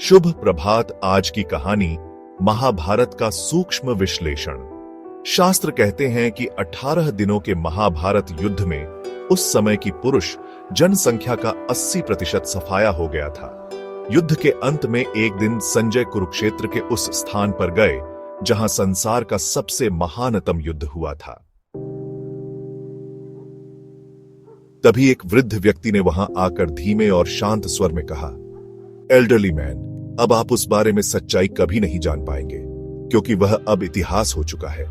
शुभ प्रभात। आज की कहानी महाभारत का सूक्ष्म विश्लेषण। शास्त्र कहते हैं कि 18 दिनों के महाभारत युद्ध में उस समय की पुरुष जनसंख्या का 80% सफाया हो गया था। युद्ध के अंत में एक दिन संजय कुरुक्षेत्र के उस स्थान पर गए जहां संसार का सबसे महानतम युद्ध हुआ था। तभी एक वृद्ध व्यक्ति ने वहां आकर धीमे और शांत स्वर में कहा, एल्डरली मैन, अब आप उस बारे में सच्चाई कभी नहीं जान पाएंगे, क्योंकि वह अब इतिहास हो चुका है।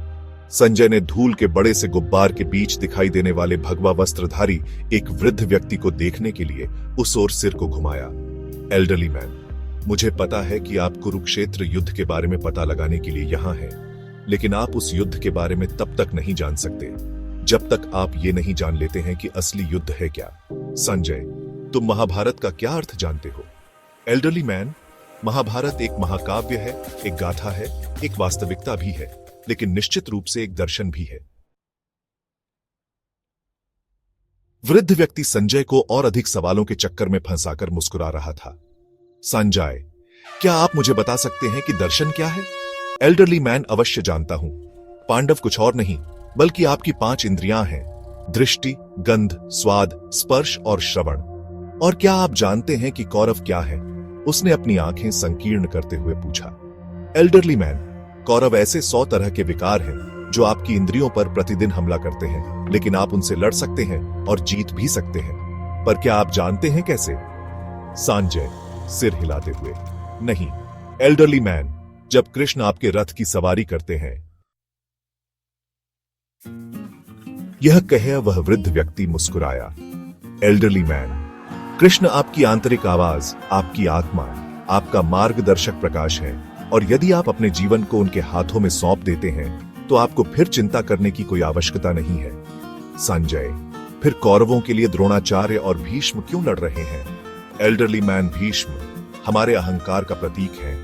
संजय ने धूल के बड़े से गुब्बार के बीच दिखाई देने वाले भगवा वस्त्रधारी एक वृद्ध व्यक्ति को देखने के लिए उस ओर सिर को घुमाया। एल्डरली मैन, मुझे पता है कि आप कुरुक्षेत्र युद्ध के बारे में पता लगाने के लिए यहां हैं, लेकिन आप उस युद्ध के बारे में तब तक नहीं जान सकते जब तक आप ये नहीं जान लेते हैं कि असली युद्ध है क्या। संजय, तुम महाभारत का क्या अर्थ जानते हो? एल्डरली मैन, महाभारत एक महाकाव्य है, एक गाथा है, एक वास्तविकता भी है, लेकिन निश्चित रूप से एक दर्शन भी है। वृद्ध व्यक्ति संजय को और अधिक सवालों के चक्कर में फंसाकर मुस्कुरा रहा था। संजय, क्या आप मुझे बता सकते हैं कि दर्शन क्या है? एल्डरली मैन, अवश्य जानता हूं। पांडव कुछ और नहीं बल्कि आपकी 5 इंद्रियां हैं, दृष्टि, गंध, स्वाद, स्पर्श और श्रवण। और क्या आप जानते हैं कि कौरव क्या है? उसने अपनी आंखें संकीर्ण करते हुए पूछा। एल्डरली मैन, कौरव ऐसे 100 तरह के विकार हैं जो आपकी इंद्रियों पर प्रतिदिन हमला करते हैं, लेकिन आप उनसे लड़ सकते हैं और जीत भी सकते हैं। पर क्या आप जानते हैं कैसे? संजय सिर हिलाते हुए, नहीं एल्डरली मैन, जब कृष्ण आपके रथ की सवारी करते हैं। यह कहे वह वृद्ध व्यक्ति मुस्कुराया। एल्डरली मैन, कृष्ण आपकी आंतरिक आवाज, आपकी आत्मा, आपका मार्गदर्शक प्रकाश है, और यदि आप अपने जीवन को उनके हाथों में सौंप देते हैं तो आपको फिर चिंता करने की कोई आवश्यकता नहीं है। संजय, फिर कौरवों के लिए द्रोणाचार्य और भीष्म क्यों लड़ रहे हैं? एल्डरली मैन, भीष्म हमारे अहंकार का प्रतीक है।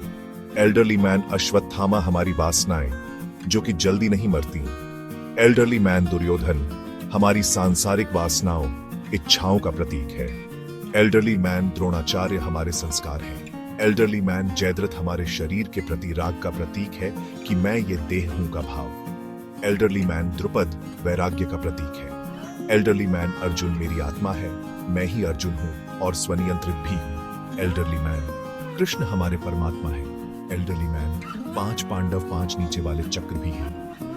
एल्डरली मैन, अश्वत्थामा हमारी वासनाएं जो कि जल्दी नहीं मरती। एल्डरली मैन, दुर्योधन हमारी सांसारिक वासनाओं, इच्छाओं का प्रतीक है। एल्डरली मैन, द्रोणाचार्य हमारे संस्कार हैं। एल्डरली मैन, जयद्रथ हमारे शरीर के प्रति राग का प्रतीक है कि मैं ये देह हूं का भाव। एल्डरली मैन, द्रुपद वैराग्य का प्रतीक है। एल्डरली मैन, अर्जुन मेरी आत्मा है, मैं ही अर्जुन हूं और स्वनियंत्रित भी हूं। एल्डरली मैन, कृष्ण हमारे परमात्मा है। एल्डरली मैन, 5 पांडव 5 नीचे वाले चक्र भी हैं,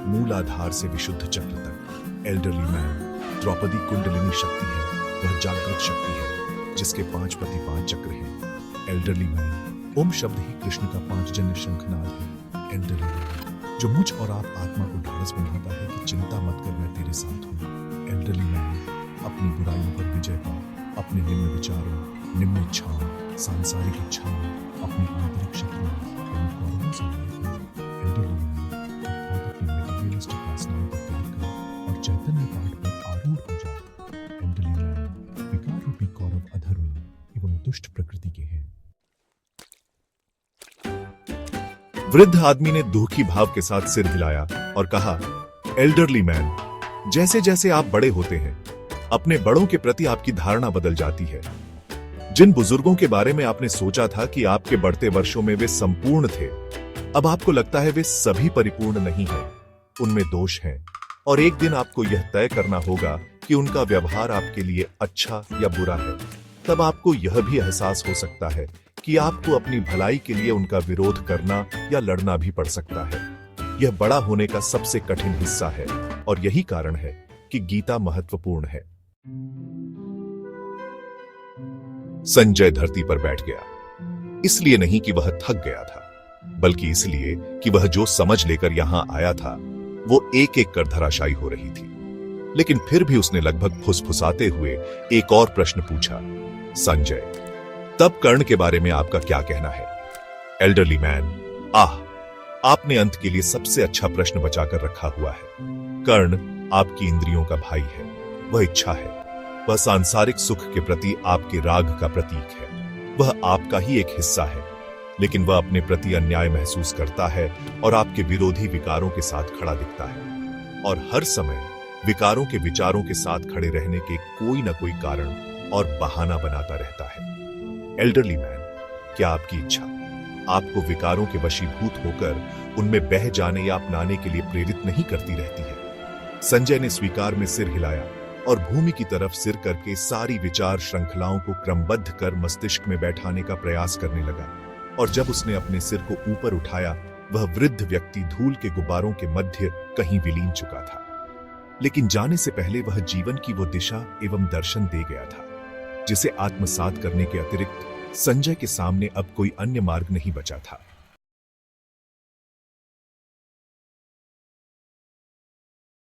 मूलाधार से विशुद्ध चक्र तक। एल्डरली मैन, द्रौपदी कुंडलिनी शक्ति है, वह जागृत शक्ति है जिसके 5 प्रति 5 चक्र हैं। एल्डरली मैन, ओम शब्द ही कृष्ण का 5 जन्य शंखनाद है। एल्डरली मैन, जो मुझ और आप आत्मा को ढाढ़स बनाता है कि चिंता मत कर, मैं तेरे साथ हूँ। एल्डरली मैन, अपनी बुराइयों पर विजय पाओ, अपने निम्न विचारों, निम्न इच्छाओं, सांसारिक इच्छाओं, अपनी आंतरिक शक्तियों से एल्डरली मैन, वासनाओं को त्याग कर और चैतन्य पाठ पर आरूढ़ हो जाओ। एल्डरली मैन, विकार रूपी कौरव अधर्मी एवं दुष्ट प्रकृति के हैं। वृद्ध आदमी ने दुखी भाव के साथ सिर हिलाया और कहा, एल्डरली मैन, जैसे जैसे आप बड़े होते हैं, अपने बड़ों के प्रति आपकी धारणा बदल जाती है। जिन बुजुर्गों के बारे में आपने सोचा था कि आपके बढ़ते वर्षों में वे संपूर्ण थे, अब आपको लगता है वे सभी परिपूर्ण नहीं हैं, उनमें दोष हैं, और एक दिन आपको यह तय करना होगा कि उनका व्यवहार आपके लिए अच्छा या बुरा है। तब आपको यह भी एहसास हो सकता है कि आपको अपनी भलाई के लिए उनका विरोध करना या लड़ना भी पड़ सकता है। यह बड़ा होने का सबसे कठिन हिस्सा है, और यही कारण है कि गीता महत्वपूर्ण है। संजय धरती पर बैठ गया, इसलिए नहीं कि वह थक गया था, बल्कि इसलिए कि वह जो समझ लेकर यहां आया था वो एक एक कर धराशायी हो रही थी। लेकिन फिर भी उसने लगभग फुसफुसाते हुए एक और प्रश्न पूछा। संजय, तब कर्ण के बारे में आपका क्या कहना है? एल्डरली मैन, आपने अंत के लिए सबसे अच्छा प्रश्न बचाकर रखा हुआ है। कर्ण आपकी इंद्रियों का भाई है, वह इच्छा है, वह सांसारिक सुख के प्रति आपके राग का प्रतीक है, वह आपका ही एक हिस्सा है, लेकिन वह अपने प्रति अन्याय महसूस करता है और आपके विरोधी विकारों के साथ खड़ा दिखता है, और हर समय विकारों के विचारों के साथ खड़े रहने के कोई न कोई कारण और बहाना बनाता रहता है। एल्डरली मैन, क्या आपकी इच्छा आपको विकारों के वशीभूत होकर उनमें बह जाने या अपनाने के लिए प्रेरित नहीं करती रहती है? संजय ने स्वीकार में सिर हिलाया और भूमि की तरफ सिर करके सारी विचार श्रृंखलाओं को क्रमबद्ध कर मस्तिष्क में बैठाने का प्रयास करने लगा। और जब उसने अपने सिर को ऊपर उठाया, वह वृद्ध व्यक्ति धूल के गुब्बारों के मध्य कहीं विलीन चुका था। लेकिन जाने से पहले वह जीवन की वो दिशा एवं दर्शन दे गया था जिसे आत्मसात करने के अतिरिक्त संजय के सामने अब कोई अन्य मार्ग नहीं बचा था।